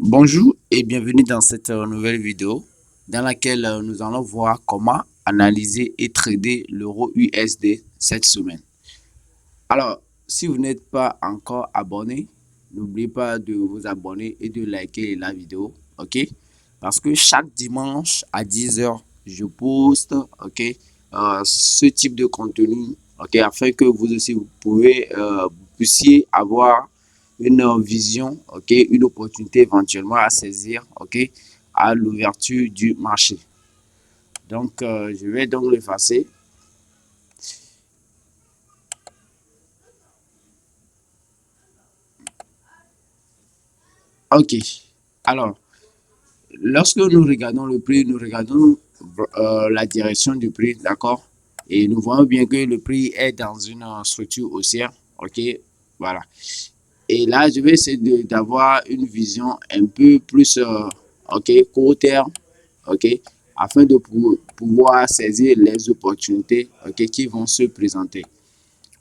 Bonjour et bienvenue dans cette nouvelle vidéo dans laquelle nous allons voir comment analyser et trader l'euro USD cette semaine. Alors, si vous n'êtes pas encore abonné, n'oubliez pas de vous abonner et de liker la vidéo, ok? Parce que chaque dimanche à 10h, je poste, ok, ce type de contenu, ok, afin que vous aussi vous puissiez avoir une vision, ok, une opportunité éventuellement à saisir, ok, à l'ouverture du marché. Donc, je vais donc l'effacer. Ok. Alors, lorsque nous regardons le prix, nous regardons la direction du prix, d'accord? Et nous voyons bien que le prix est dans une structure haussière, ok? Voilà. Et là, je vais essayer d'avoir une vision un peu plus, ok, court terme, ok, afin de pouvoir saisir les opportunités, ok, qui vont se présenter,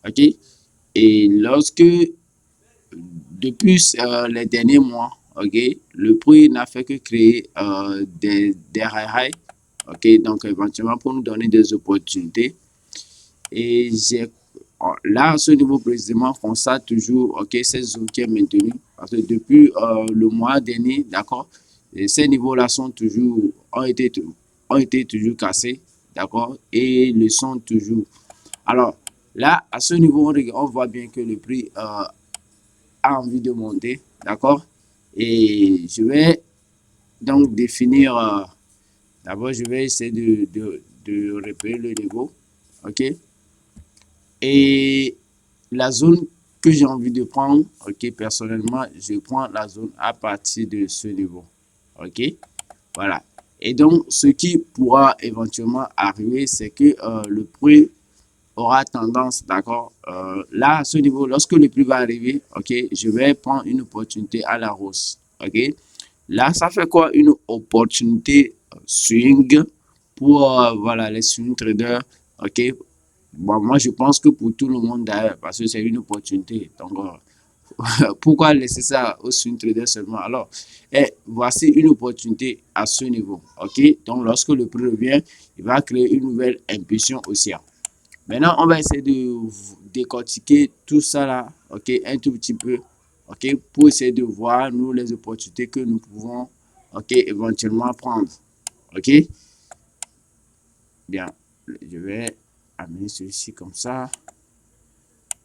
ok. Et lorsque, depuis les derniers mois, ok, le prix n'a fait que créer des high, ok, donc éventuellement pour nous donner des opportunités. Et j'ai là, à ce niveau précisément, on constate toujours, ok, cette zone qui est maintenue. Parce que depuis le mois dernier, d'accord, ces niveaux-là ont été toujours cassés, d'accord, et le sont toujours. Alors, là, à ce niveau, on voit bien que le prix a envie de monter, d'accord, et je vais donc définir, d'abord, je vais essayer de repérer le niveau, ok, et la zone que j'ai envie de prendre, ok, personnellement, je prends la zone à partir de ce niveau, ok, voilà. Et donc, ce qui pourra éventuellement arriver, c'est que le prix aura tendance, d'accord, là, à ce niveau, lorsque le prix va arriver, ok, je vais prendre une opportunité à la hausse, ok. Là, ça fait quoi? Une opportunité swing pour, voilà, les swing traders, ok. Bon, moi, je pense que pour tout le monde d'ailleurs, parce que c'est une opportunité. Donc, pourquoi laisser ça au swing trader seulement? Alors, voici une opportunité à ce niveau. OK? Donc, lorsque le prix revient, il va créer une nouvelle impulsion haussière. Maintenant, on va essayer de décortiquer tout ça là, OK, un tout petit peu, OK, pour essayer de voir, nous, les opportunités que nous pouvons, OK, éventuellement prendre. OK? Bien, je vais amener celui-ci comme ça.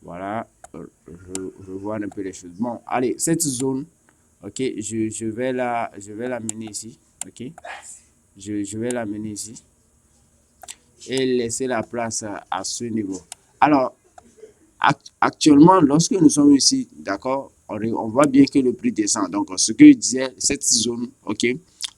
Voilà, je vois un peu les choses. Bon, allez, cette zone, ok, je vais la mener ici, ok. Je vais la mener ici et laisser la place à ce niveau. Alors, actuellement, lorsque nous sommes ici, d'accord, on voit bien que le prix descend. Donc, ce que je disais, cette zone, ok,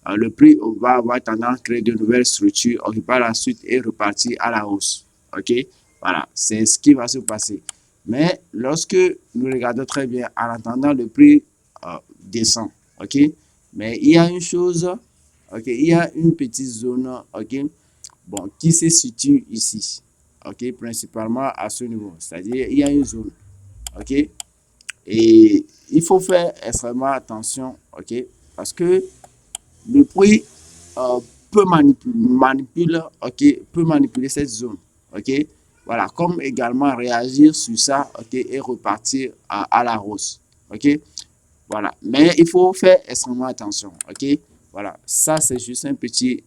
le prix va avoir tendance à créer de nouvelles structures, ok, par la suite et repartir à la hausse, ok. Voilà, c'est ce qui va se passer. Mais lorsque nous regardons très bien, en attendant, le prix descend, ok. Mais il y a une chose, ok, il y a une petite zone, ok, bon, qui se situe ici, ok, principalement à ce niveau. C'est-à-dire, il y a une zone, ok, et il faut faire extrêmement attention, ok, parce que le prix peut manipuler cette zone, ok, voilà, comme également réagir sur ça, ok, et repartir à la hausse, ok, voilà, mais il faut faire extrêmement attention, ok, voilà, ça c'est juste un petit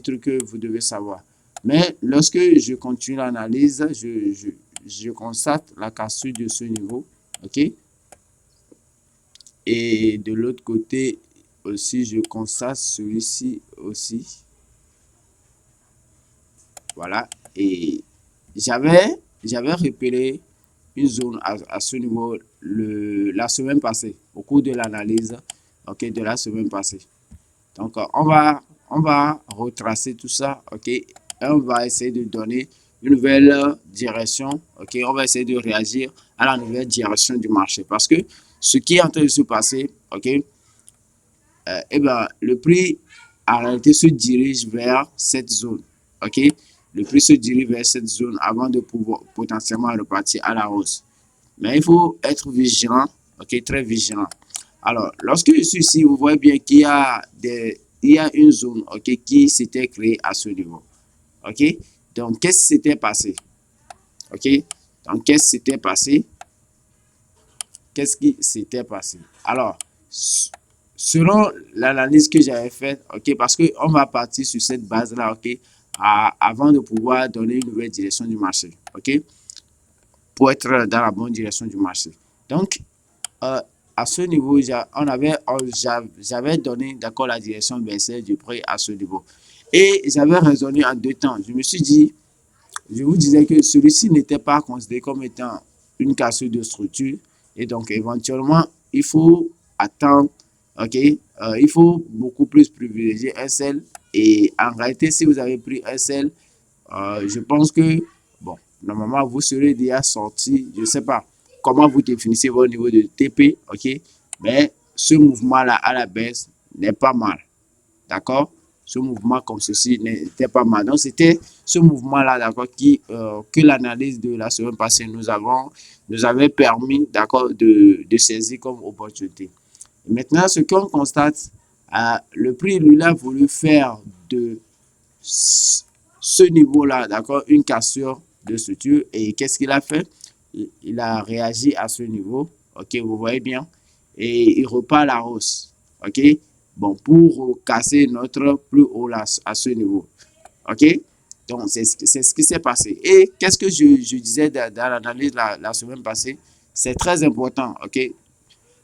truc que vous devez savoir. Mais lorsque je continue l'analyse, je constate la cassure de ce niveau, ok, et de l'autre côté aussi, je constate celui-ci aussi. Voilà. Et j'avais repéré une zone à ce niveau la semaine passée, au cours de l'analyse, ok, de la semaine passée. Donc, on va retracer tout ça, ok, et on va essayer de donner une nouvelle direction, ok, on va essayer de réagir à la nouvelle direction du marché. Parce que ce qui est en train de se passer, ok, eh ben, le prix en réalité se dirige vers cette zone. Ok, le prix se dirige vers cette zone avant de pouvoir potentiellement repartir à la hausse. Mais il faut être vigilant, ok, très vigilant. Alors, lorsque je suis ici, vous voyez bien qu'il y a il y a une zone, ok, qui s'était créée à ce niveau. Ok, donc qu'est-ce qui s'était passé? Ok, donc qu'est-ce qui s'était passé? Qu'est-ce qui s'était passé? Alors, selon l'analyse que j'avais faite, ok, parce qu'on va partir sur cette base-là, ok, avant de pouvoir donner une nouvelle direction du marché, ok, pour être dans la bonne direction du marché. Donc, à ce niveau, j'avais donné d'accord la direction baissière du prix à ce niveau. Et j'avais raisonné en deux temps. Je me suis dit, je vous disais que celui-ci n'était pas considéré comme étant une cassure de structure. Et donc, éventuellement, il faut attendre, ok? Il faut beaucoup plus privilégier un sel. Et en réalité, si vous avez pris un sel, je pense que, bon, normalement, vous serez déjà sorti, je ne sais pas comment vous définissez votre niveau de TP, ok? Mais ce mouvement-là à la baisse n'est pas mal, d'accord? Ce mouvement comme ceci n'était pas mal. Donc, c'était ce mouvement-là, d'accord, que l'analyse de la semaine passée nous avait permis, d'accord, de saisir comme opportunité. Et maintenant, ce qu'on constate, le prix, lui, a voulu faire de ce niveau-là, d'accord, une cassure de structure. Et qu'est-ce qu'il a fait? Il a réagi à ce niveau, ok, vous voyez bien, et il repart à la hausse, ok, bon, pour casser notre plus haut là, à ce niveau, ok. Donc, c'est ce qui s'est passé. Et qu'est-ce que je disais dans l'analyse la semaine passée? C'est très important, ok.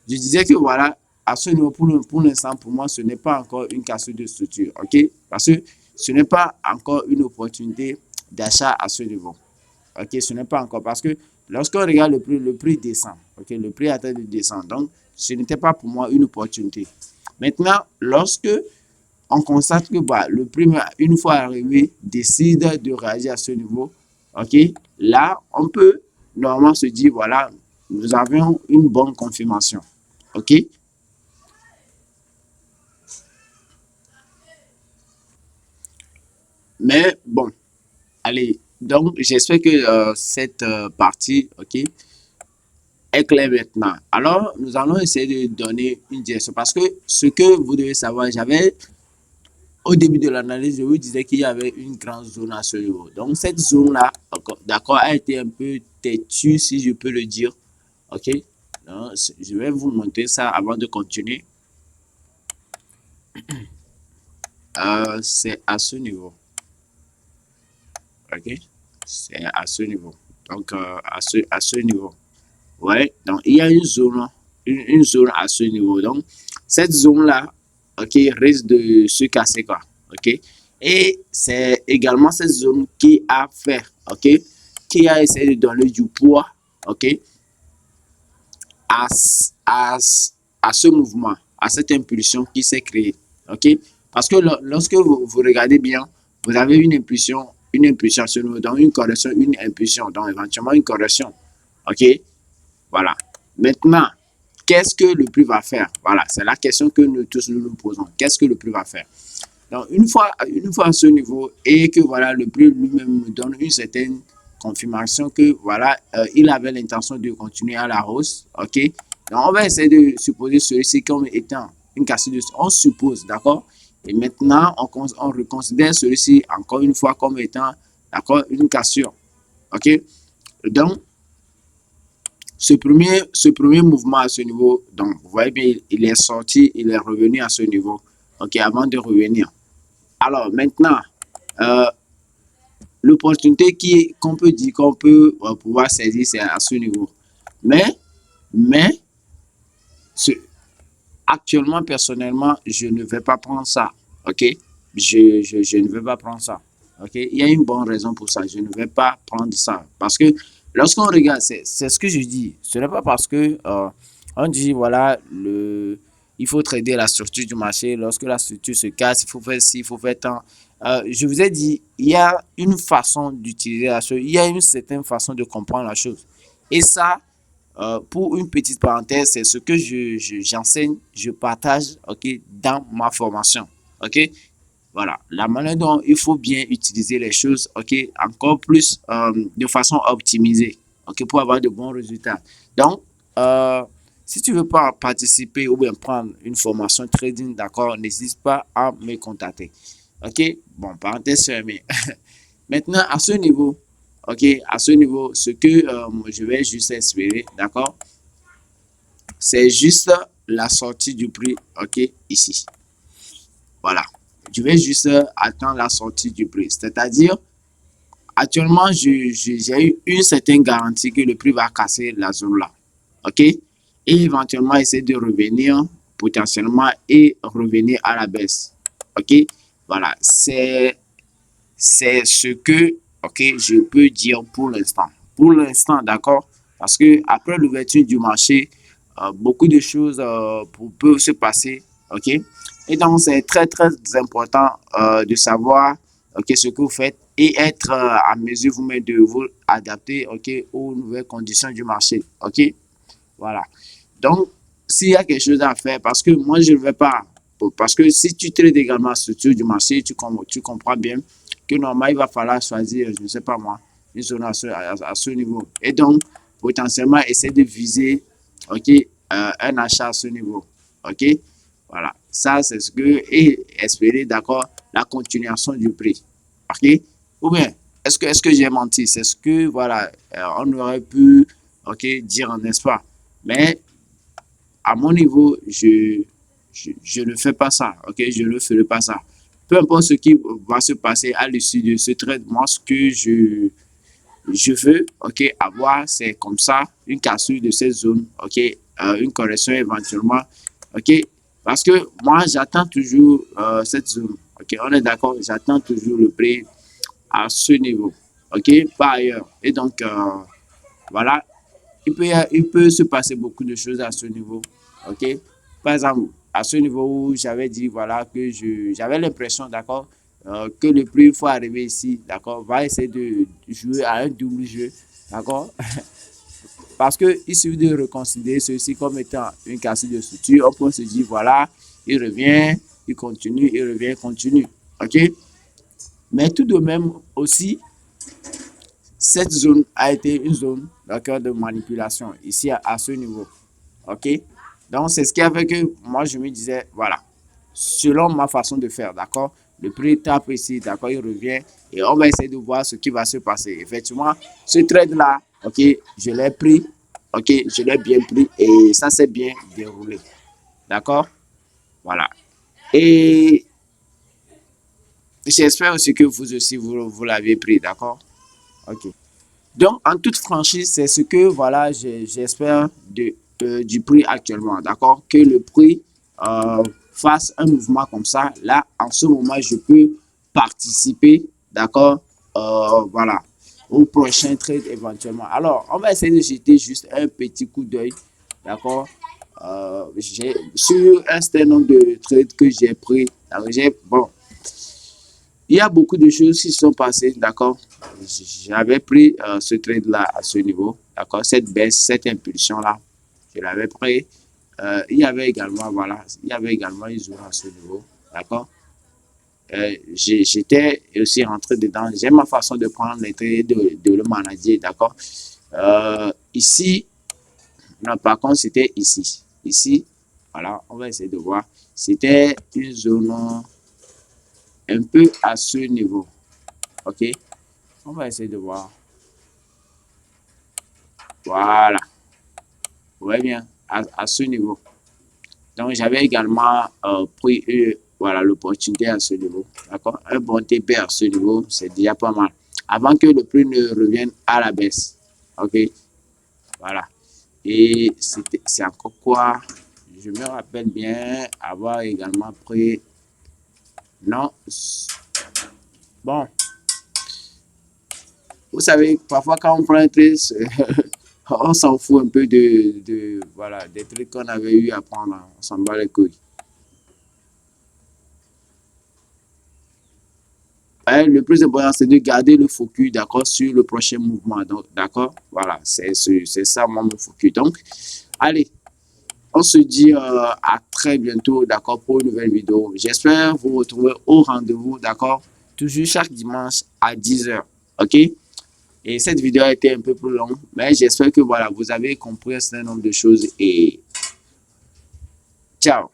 Je disais que voilà, à ce niveau, pour l'instant, pour moi, ce n'est pas encore une cassure de structure, ok? Parce que ce n'est pas encore une opportunité d'achat à ce niveau. Ok, ce n'est pas encore parce que lorsqu'on regarde le prix descend. Ok, le prix est en train de descendre. Donc, ce n'était pas pour moi une opportunité. Maintenant, lorsque on constate que bah, le prix, une fois arrivé, décide de réagir à ce niveau, ok, là, on peut normalement se dire, voilà, nous avons une bonne confirmation. Ok, mais bon, allez, donc j'espère que cette partie, ok, est clair maintenant. Alors, nous allons essayer de donner une direction parce que ce que vous devez savoir, j'avais au début de l'analyse, je vous disais qu'il y avait une grande zone à ce niveau. Donc, cette zone-là, d'accord, a été un peu têtue, si je peux le dire. OK? Donc, je vais vous montrer ça avant de continuer. C'est à ce niveau. OK? C'est à ce niveau. Donc, à ce niveau. Ouais, donc il y a une zone à ce niveau. Donc, cette zone-là, ok, risque de se casser, quoi. Ok. Et c'est également cette zone qui a fait, ok, qui a essayé de donner du poids, ok, à, à, à ce mouvement, à cette impulsion qui s'est créée, ok. Parce que lorsque vous regardez bien, vous avez une impulsion sur nous, donc une correction, une impulsion, donc éventuellement une correction, ok. Voilà. Maintenant, qu'est-ce que le prix va faire? Voilà, c'est la question que nous tous nous posons. Qu'est-ce que le prix va faire? Donc, une fois à ce niveau et que voilà, le prix lui-même nous donne une certaine confirmation que voilà, il avait l'intention de continuer à la hausse, ok? Donc, on va essayer de supposer celui-ci comme étant une cassure de... On suppose, d'accord? Et maintenant, on reconsidère celui-ci encore une fois comme étant, d'accord, une cassure, ok? Donc, ce premier mouvement à ce niveau, donc vous voyez bien, il est sorti, il est revenu à ce niveau, ok, avant de revenir. Alors maintenant, euh, l'opportunité qu'on peut dire, qu'on peut pouvoir saisir, c'est à ce niveau. Mais, mais ce, actuellement, personnellement, je ne vais pas prendre ça, ok? Je ne vais pas prendre ça, ok? Il y a une bonne raison pour ça, je ne vais pas prendre ça. Parce que lorsqu'on regarde, c'est ce que je dis, ce n'est pas parce que on dit, voilà, il faut trader la structure du marché, lorsque la structure se casse, il faut faire ci, il faut faire tant. Je vous ai dit, il y a une façon d'utiliser la chose, il y a une certaine façon de comprendre la chose. Et ça, pour une petite parenthèse, c'est ce que j'enseigne, je partage, ok, dans ma formation, ok. Voilà, la manière dont il faut bien utiliser les choses, ok, encore plus de façon optimisée, ok, pour avoir de bons résultats. Donc, Si tu veux pas participer ou bien prendre une formation trading, d'accord, n'hésite pas à me contacter. Ok, bon, parenthèse fermée. Maintenant, à ce niveau, ok, à ce niveau, ce que je vais juste espérer, d'accord, c'est juste la sortie du prix, ok, ici. Voilà. Je vais juste attendre la sortie du prix. C'est-à-dire, actuellement, j'ai eu une certaine garantie que le prix va casser la zone là. OK? Et éventuellement essayer de revenir potentiellement et revenir à la baisse. OK? Voilà. C'est ce que, OK, je peux dire pour l'instant. Pour l'instant, d'accord? Parce que après l'ouverture du marché, beaucoup de choses peuvent se passer. OK? Et donc, c'est très, très important de savoir OK, ce que vous faites et être à mesure vous-même de vous adapter OK, aux nouvelles conditions du marché. OK? Voilà. Donc, s'il y a quelque chose à faire, parce que moi, je ne vais pas, parce que si tu traites également la structure du marché, tu comprends bien que normalement, il va falloir choisir, je ne sais pas moi, une zone à ce niveau. Et donc, potentiellement, essayer de viser, OK, un achat à ce niveau. OK? Voilà. Ça, c'est ce que, et espérer, d'accord, la continuation du prix. OK? Ou bien, est-ce que j'ai menti? C'est ce que, voilà, on aurait pu, OK, dire, n'est-ce pas? Mais à mon niveau, je ne fais pas ça. OK, je ne ferai pas ça. Peu importe ce qui va se passer à l'issue de ce trade, moi, ce que je veux, OK, avoir, c'est comme ça, une cassure de cette zone, OK, une correction éventuellement, OK, parce que moi, j'attends toujours cette zone, OK, on est d'accord, j'attends toujours le prix à ce niveau, OK, pas ailleurs. Et donc, voilà, il peut se passer beaucoup de choses à ce niveau. OK? Par exemple, à ce niveau où j'avais dit, voilà, que j'avais l'impression, d'accord, que le plus il faut arriver ici, d'accord, va essayer de jouer à un double jeu, d'accord? Parce qu'il suffit de reconsidérer ceci comme étant une cassure de structure. On peut se dire, voilà, il revient, il continue, il revient, il continue. OK? Mais tout de même aussi, cette zone a été une zone de manipulation ici à ce niveau. OK? Donc, c'est ce qui a fait que moi, je me disais, voilà, selon ma façon de faire, d'accord? Le prix tape ici, d'accord, il revient et on va essayer de voir ce qui va se passer. Effectivement, ce trade-là, OK, je l'ai pris, OK, je l'ai bien pris et ça s'est bien déroulé. D'accord? Voilà. Et j'espère aussi que vous aussi, vous l'avez pris, d'accord? OK. Donc, en toute franchise, c'est ce que voilà, j'espère du prix actuellement. D'accord? Que le prix fasse un mouvement comme ça. Là, en ce moment, je peux participer. D'accord? Voilà. Au prochain trade éventuellement. Alors, on va essayer de jeter juste un petit coup d'œil. D'accord? Sur un certain nombre de trades que j'ai pris. Bon, il y a beaucoup de choses qui se sont passées, d'accord. J'avais pris ce trade-là à ce niveau, d'accord. Cette baisse, cette impulsion-là, je l'avais pris. Il y avait également, voilà, il y avait également une zone à ce niveau, d'accord. J'étais aussi rentré dedans. J'ai ma façon de prendre les trades, de le manager, d'accord. Ici, non, par contre, c'était ici. Ici, voilà, on va essayer de voir. C'était une zone un peu à ce niveau. OK? On va essayer de voir. Voilà. Vous voyez bien, à ce niveau. Donc, j'avais également pris voilà, l'opportunité à ce niveau. D'accord? Un bon TP à ce niveau, c'est déjà pas mal. Avant que le prix ne revienne à la baisse. OK? Voilà. Et c'est encore quoi? Je me rappelle bien avoir également pris. Non. Bon. Vous savez, parfois quand on prend un trade, on s'en fout un peu voilà, des trucs qu'on avait eu à prendre. On s'en bat les couilles. Ouais, le plus important, c'est de garder le focus, d'accord, sur le prochain mouvement. Donc, d'accord, voilà, c'est ça, moi, mon focus. Donc, allez, on se dit à très bientôt, d'accord, pour une nouvelle vidéo. J'espère vous retrouver au rendez-vous, d'accord, toujours chaque dimanche à 10 h, ok? Et cette vidéo a été un peu plus longue, mais j'espère que voilà, vous avez compris un certain nombre de choses et Ciao.